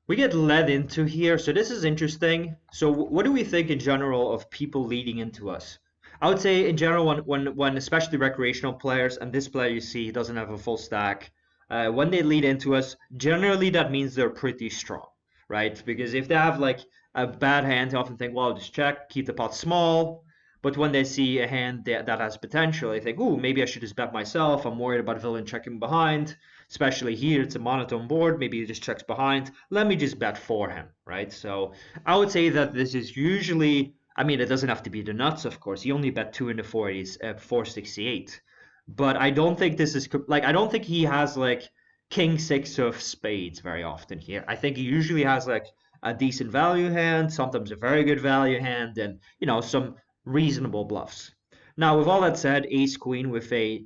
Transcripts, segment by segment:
We get led into here, so this is interesting. So what do we think in general of people leading into us? I would say in general, when especially recreational players, and this player you see he doesn't have a full stack, when they lead into us, generally that means they're pretty strong, right? Because if they have like a bad hand, they often think, well, just check, keep the pot small. But when they see a hand that has potential, they think, ooh, maybe I should just bet myself. I'm worried about villain checking behind. Especially here, it's a monotone board. Maybe he just checks behind. Let me just bet for him, right? So I would say that this is usually, I mean, it doesn't have to be the nuts, of course. He only bet 2 in the 40s at 468. But I don't think this is, like, I don't think he has, like, king six of spades very often here. I think he usually has, like, a decent value hand, sometimes a very good value hand, and, some reasonable bluffs. Now, with all that said, ace queen with a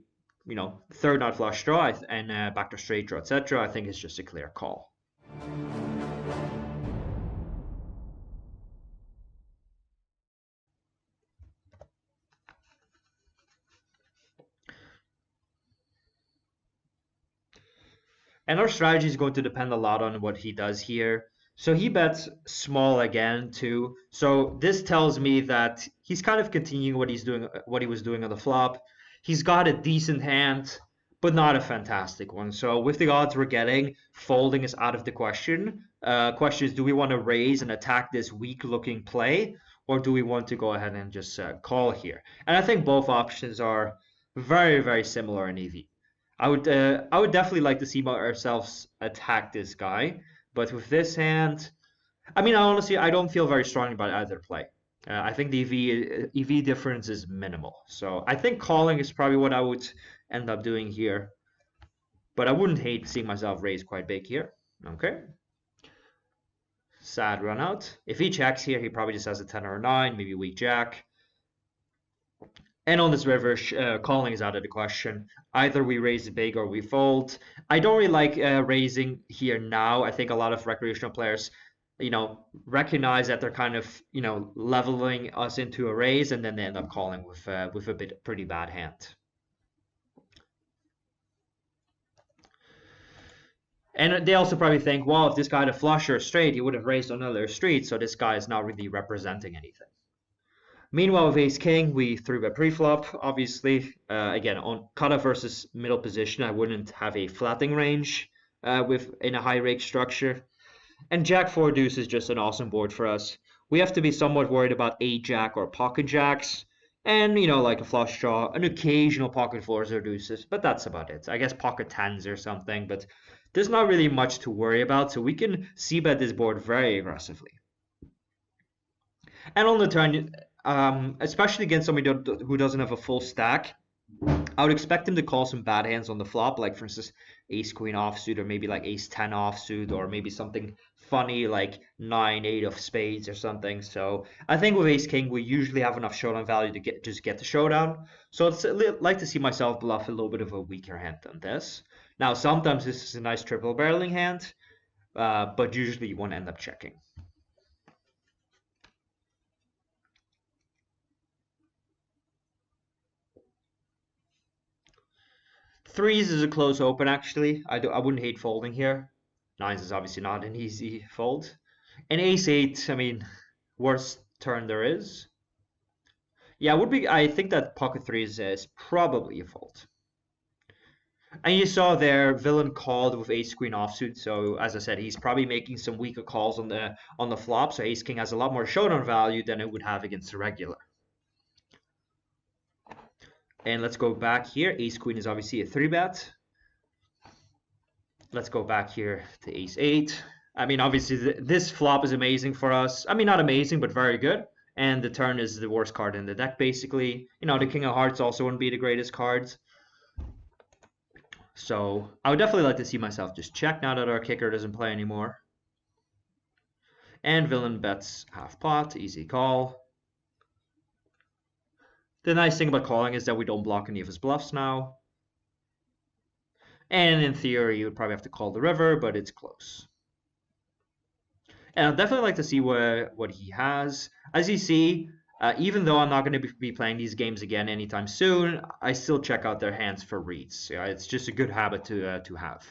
third nut flush draw and backdoor straight draw, etc. I think it's just a clear call. And our strategy is going to depend a lot on what he does here. So he bets small again too. So this tells me that he's kind of continuing what he was doing on the flop. He's got a decent hand, but not a fantastic one. So with the odds we're getting, folding is out of the question. Question is, do we want to raise and attack this weak-looking play, or do we want to go ahead and just call here? And I think both options are very, very similar in EV. I would definitely like to see ourselves attack this guy, but with this hand, I mean, honestly, I don't feel very strong about either play. I think the EV difference is minimal, so I think calling is probably what I would end up doing here. But I wouldn't hate seeing myself raise quite big here. Okay. Sad run out. If he checks here, he probably just has a 10 or a 9, maybe weak jack. And on this river, calling is out of the question. Either we raise big or we fold. I don't really like raising here now. I think a lot of recreational players, recognize that they're kind of, leveling us into a raise, and then they end up calling with a pretty bad hand. And they also probably think, well, if this guy had a flush or a straight, he would have raised another street, so this guy is not really representing anything. Meanwhile, with ace king, we 3-bet pre-flop, obviously. Again, on cutoff versus middle position, I wouldn't have a flatting range in a high rake structure. And jack 4 deuce is just an awesome board for us. We have to be somewhat worried about a jack or pocket jacks, and like a flush draw, an occasional pocket fours or deuces, but that's about it. I guess pocket tens or something, but there's not really much to worry about, so we can c-bet this board very aggressively. And on the turn, especially against somebody who doesn't have a full stack, I would expect him to call some bad hands on the flop, like for instance, ace queen offsuit, or maybe like ace 10 offsuit, or maybe something funny like 9-8 of spades or something. So I think with ace king, we usually have enough showdown value to get the showdown. So I'd like to see myself bluff a little bit of a weaker hand than this. Now, sometimes this is a nice triple barreling hand, but usually you want to end up checking. Threes is a close open, actually. I wouldn't hate folding here. Nines is obviously not an easy fold. And ace 8, I mean, worst turn there is. Yeah, I think that pocket threes is probably a fold. And you saw there, villain called with ace queen offsuit. So as I said, he's probably making some weaker calls on the flop. So ace king has a lot more showdown value than it would have against the regular. And let's go back here. Ace queen is obviously a 3-bet. Let's go back here to ace 8. I mean, obviously, this flop is amazing for us. I mean, not amazing, but very good. And the turn is the worst card in the deck, basically. The king of hearts also wouldn't be the greatest cards. So I would definitely like to see myself just check now that our kicker doesn't play anymore. And villain bets half pot, easy call. The nice thing about calling is that we don't block any of his bluffs now. And in theory, you would probably have to call the river, but it's close. And I'd definitely like to see what he has. As you see, Even though I'm not going to be playing these games again anytime soon, I still check out their hands for reads. Yeah, it's just a good habit to have.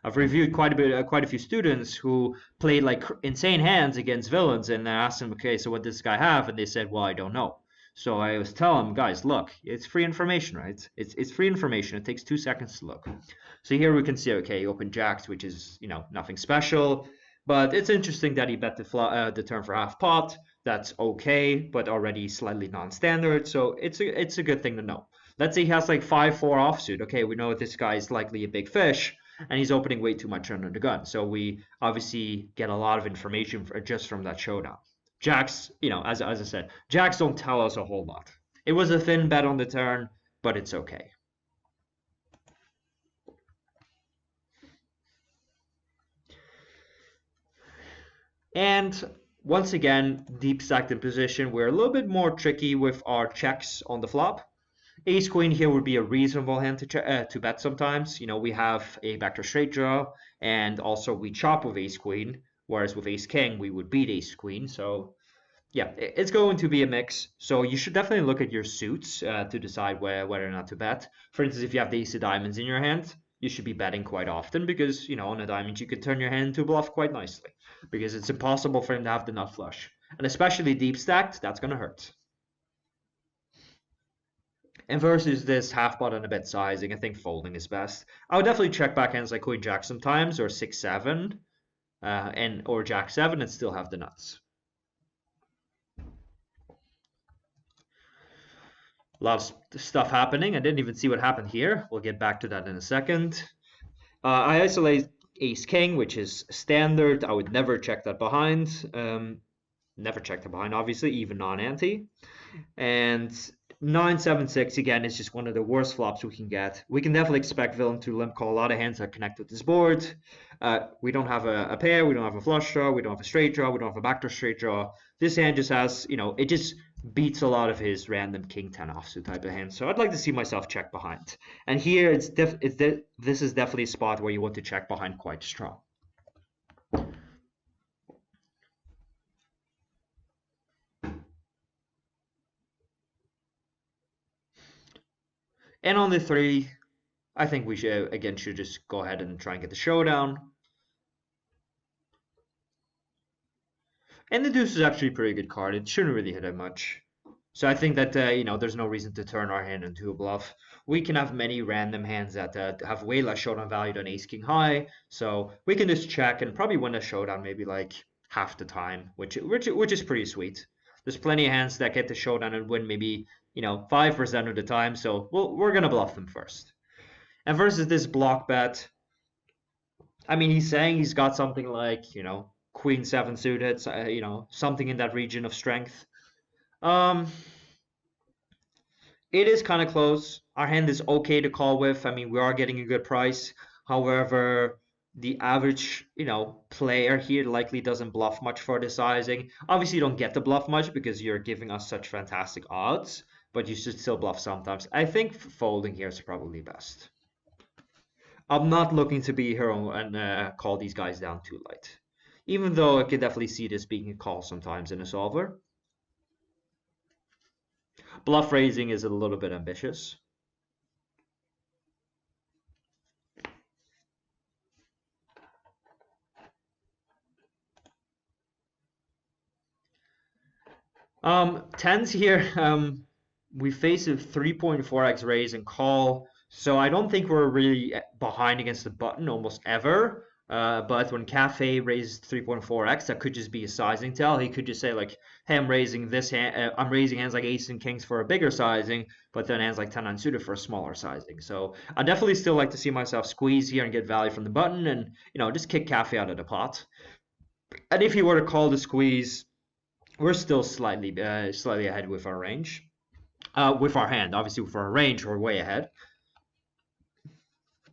I've reviewed quite a few students who played like insane hands against villains, and I asked them, okay, so what does this guy have? And they said, well, I don't know. So I was telling them, guys, look, it's free information, right? It's free information. It takes 2 seconds to look. So here we can see, okay, open jacks, which is nothing special, but it's interesting that he bet the turn for half pot. That's okay, but already slightly non-standard. So it's a good thing to know. Let's say he has like 5-4 offsuit. Okay, we know this guy is likely a big fish, and he's opening way too much under the gun. So we obviously get a lot of information just from that showdown. Jacks, as I said, jacks don't tell us a whole lot. It was a thin bet on the turn, but it's okay. And once again, deep stacked in position, we're a little bit more tricky with our checks on the flop. Ace queen here would be a reasonable hand to bet sometimes. We have a backdoor straight draw, and also we chop with ace queen, whereas with ace king we would beat ace queen. So yeah, it's going to be a mix. So you should definitely look at your suits to decide whether or not to bet. For instance, if you have the ace of diamonds in your hand, you should be betting quite often because, on a diamond you could turn your hand into a bluff quite nicely because it's impossible for him to have the nut flush. And especially deep stacked, that's going to hurt. And versus this half pot and a bet sizing, I think folding is best. I would definitely check back hands like queen jack sometimes or 6-7 or jack 7 and still have the nuts. A lot of stuff happening. I didn't even see what happened here. We'll get back to that in a second. I isolate ace king, which is standard. I would never check that behind. Never check that behind, obviously, even non-ante. And 9-7-6 again is just one of the worst flops we can get. We can definitely expect villain to limp call a lot of hands that connect with this board. We don't have a pair, we don't have a flush draw, we don't have a straight draw, we don't have a backdoor straight draw. This hand just has, it just beats a lot of his random king 10 offsuit type of hands. So I'd like to see myself check behind. And here this is definitely a spot where you want to check behind quite strong. And on the 3, I think we should just go ahead and try and get the showdown. And the deuce is actually a pretty good card. It shouldn't really hit it much. So I think that, there's no reason to turn our hand into a bluff. We can have many random hands that have way less showdown value than ace king high. So we can just check and probably win a showdown maybe like half the time, which is pretty sweet. There's plenty of hands that get the showdown and win maybe 5% of the time. So we're gonna bluff them first. And versus this block bet, I mean, he's saying he's got something like queen 7 suited, something in that region of strength. It is kind of close. Our hand is okay to call with. I mean, we are getting a good price. However, the average, player here likely doesn't bluff much for the sizing. Obviously, you don't get to bluff much because you're giving us such fantastic odds, but you should still bluff sometimes. I think folding here is probably best. I'm not looking to be a hero and call these guys down too light. Even though I can definitely see this being a call sometimes in a solver. Bluff raising is a little bit ambitious. Tens here, we face a 3.4x raise and call, so I don't think we're really behind against the button almost ever. But when Cafe raises 3.4x, that could just be a sizing tell. He could just say like, "Hey, I'm raising this hand. I'm raising hands like ace and kings for a bigger sizing, but then hands like 10 unsuited for a smaller sizing." So I definitely still like to see myself squeeze here and get value from the button, and just kick Cafe out of the pot. And if he were to call the squeeze, we're still slightly ahead with our range. With our hand, obviously with our range, we're way ahead.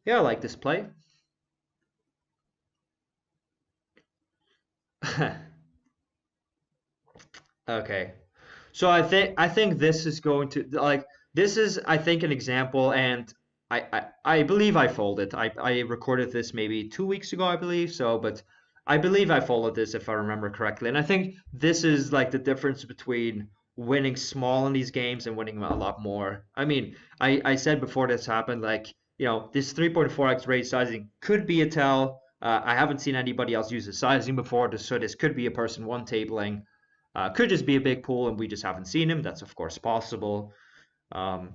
Yeah, I like this play. Okay, so I think this is going to this is I think an example, and I believe I folded. I recorded this maybe 2 weeks ago, I believe so, but I believe I followed this if I remember correctly. And I think this is like the difference between winning small in these games and winning a lot more. I mean, I said before this happened, like, this 3.4x raise sizing could be a tell. I haven't seen anybody else use the sizing before, so this could be a person one tabling. Could just be a big pool and we just haven't seen him. That's of course possible. Um,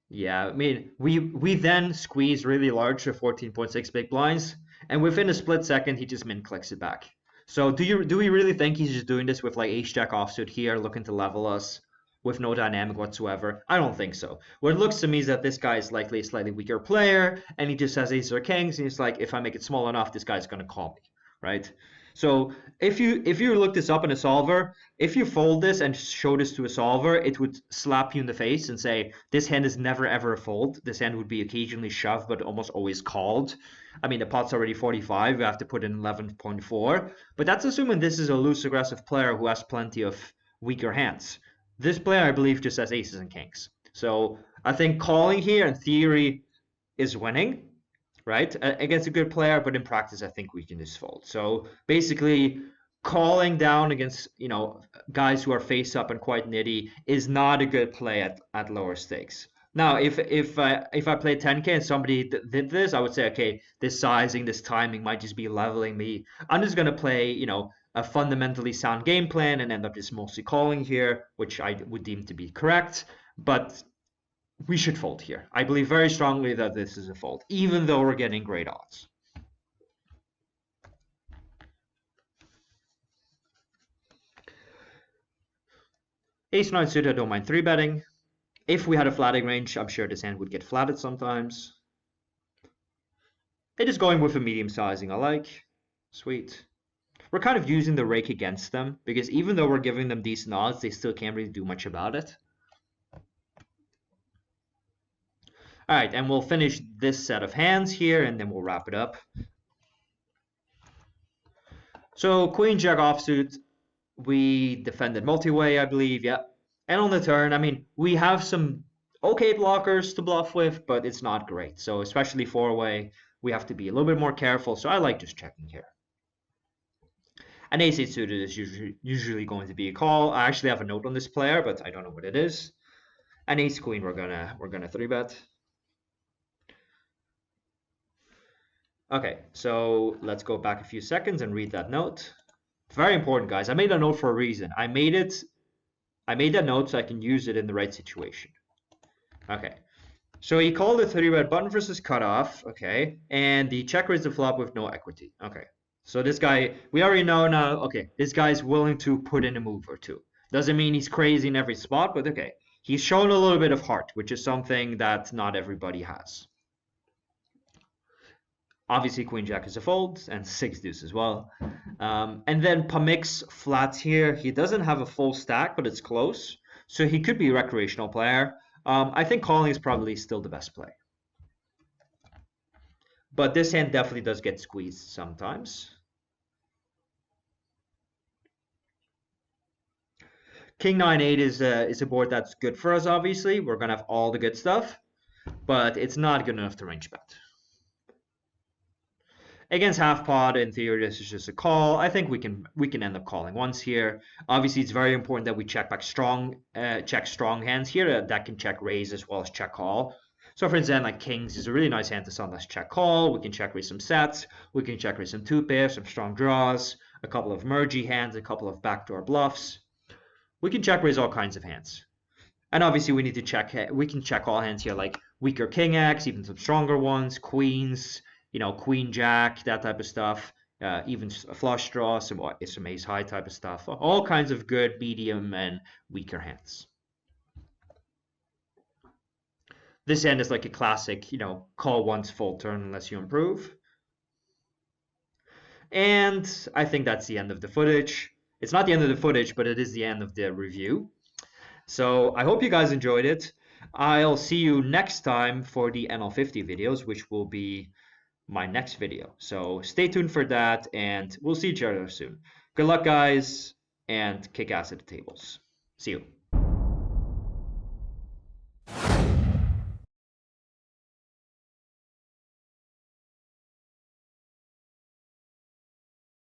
yeah, I mean, we then squeeze really large to 14.6 big blinds, and within a split second, he just min clicks it back. So do we really think he's just doing this with like ace jack offsuit here, looking to level us with no dynamic whatsoever? I don't think so. What it looks to me is that this guy is likely a slightly weaker player, and he just has aces or kings, and he's like, if I make it small enough, this guy's gonna call me, right? So if you look this up in a solver, if you fold this and show this to a solver, it would slap you in the face and say, this hand is never ever a fold. This hand would be occasionally shoved, but almost always called. I mean, the pot's already 45. You have to put in 11.4. But that's assuming this is a loose aggressive player who has plenty of weaker hands. This player, I believe, just has aces and kings. So I think calling here in theory is winning, right? Against a good player, but in practice, I think we can just fold. So basically, calling down against guys who are face up and quite nitty is not a good play at lower stakes. Now, if I play 10K and somebody did this, I would say, okay, this sizing, this timing might just be leveling me. I'm just gonna play, a fundamentally sound game plan and end up just mostly calling here, which I would deem to be correct. But we should fold here. I believe very strongly that this is a fold, even though we're getting great odds. Ace-9 suited, I don't mind 3-betting. If we had a flatting range, I'm sure this hand would get flatted sometimes. It is going with a medium sizing I like. Sweet. We're kind of using the rake against them, because even though we're giving them decent odds, they still can't really do much about it. All right, and we'll finish this set of hands here, and then we'll wrap it up. So Queen Jack offsuit, we defended multi-way, I believe, yeah. And on the turn, I mean, we have some okay blockers to bluff with, but it's not great. So especially 4-way, we have to be a little bit more careful. So I like just checking here. An ace-8 suited is usually going to be a call. I actually have a note on this player, but I don't know what it is. An ace-queen, we're gonna 3-bet. Okay, so let's go back a few seconds and read that note. Very important, guys. I made a note for a reason. I made that note so I can use it in the right situation. Okay, so he called a 3-bet button versus cutoff. Okay, and the check raised the flop with no equity. Okay, so this guy, we already know now. Okay, this guy's willing to put in a move or two. Doesn't mean he's crazy in every spot, but okay, he's shown a little bit of heart, which is something that not everybody has. Obviously, Queen Jack is a fold, and 6 deuce as well. And then Pamix flats here. He doesn't have a full stack, but it's close. So he could be a recreational player. I think calling is probably still the best play. But this hand definitely does get squeezed sometimes. King 9-8 is a board that's good for us, obviously. We're going to have all the good stuff, but it's not good enough to range bet. Against half pot, in theory, this is just a call. I think we can end up calling once here. Obviously, it's very important that we check back strong hands here that can check raise as well as check call. So for example, like kings is a really nice hand to sometimes check call. We can check raise some sets. We can check raise some 2-pair, some strong draws, a couple of mergy hands, a couple of backdoor bluffs. We can check raise all kinds of hands. And obviously we need to check, we can check all hands here like weaker king X, even some stronger ones, queens, queen jack, that type of stuff, even a flush draw, some ace high type of stuff, all kinds of good medium and weaker hands. This hand is like a classic, call once, full turn unless you improve. And I think that's the end of the footage. It's not the end of the footage, but it is the end of the review. So I hope you guys enjoyed it. I'll see you next time for the NL50 videos, which will be my next video. So stay tuned for that, and we'll see each other soon. Good luck, guys, and kick ass at the tables. See you.